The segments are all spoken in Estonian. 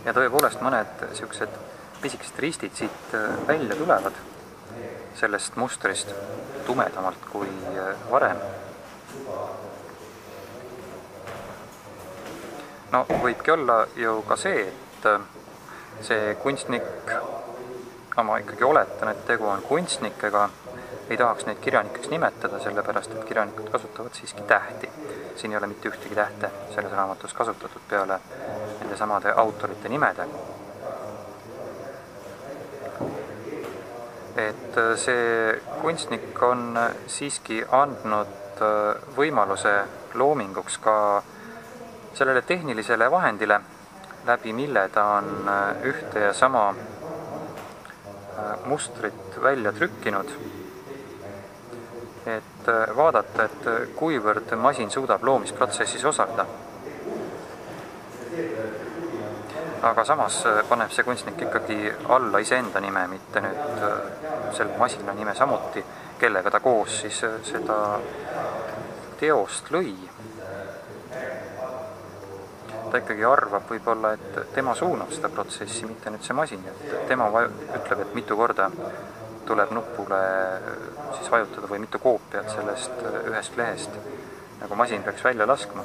ja tõepoolest mõned niisugused pisikesed ristid siit välja tulevad sellest mustrist tumedamalt kui varem. No võibki olla ju ka see, et see kunstnik, ma ikkagi oletan, et tegu on kunstnikega, ei tahaks neid kirjanikeks nimetada, sellepärast et kirjanikud kasutavad siiski tähti. Siin ei ole mitte ühtegi tähte selles raamatus kasutatud peale nende samade autorite nimede. Et see kunstnik on siiski andnud võimaluse loominguks ka sellele tehnilisele vahendile, läbi mille ta on ühte ja sama mustrit välja trükkinud, et vaadata, et kuivõrd masin suudab loomisprotsessis osaleda. Aga samas paneb see kunstnik ikkagi alla iseenda nime, mitte nüüd selle masina nime samuti, kellega ta koos siis seda teost lõi. Ta ikkagi arvab võib-olla, et tema suunab seda protsessi, mitte nüüd see masin. Et tema ütleb, et mitu korda tuleb nupule siis vajutada või mitu koopiat sellest ühest lehest, nagu masin peaks välja laskma.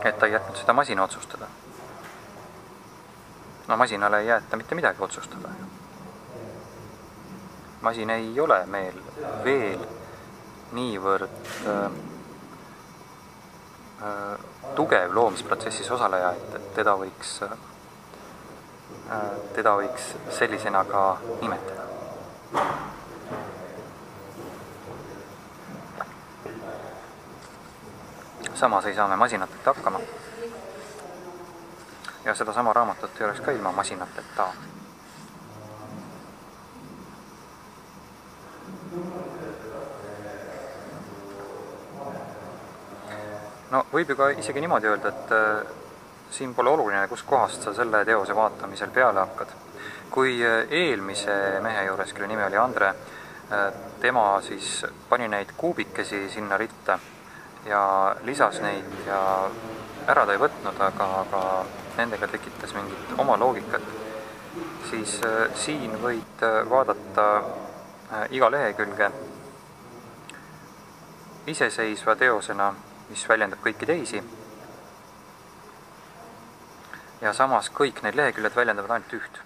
Et ta ei jätnud seda masina otsustada. No masinale ei jäeta mitte midagi otsustada. Masin ei ole meil veel niivõrd tugev loomisprotsessis osaleja, et teda võiks sellisena ka nimetada. Samas ei saa me masinateta hakkama. Ja seda sama raamatut ei oleks ka ilma masinateta. No võib ju ka isegi niimoodi öelda, et siin pole oluline, kus kohast sa selle teose vaatamisel peale hakkad. Kui eelmise mehe juures, kelle nimi oli Andre, tema siis pani neid kuubikesi sinna ritta ja lisas neid ja ära ta ei võtnud, aga nendega tekitas mingit oma loogikat, siis siin võid vaadata iga lehekülge iseseisva teosena, mis väljendab kõiki teisi, ja samas kõik need leheküljed väljendavad ainult üht.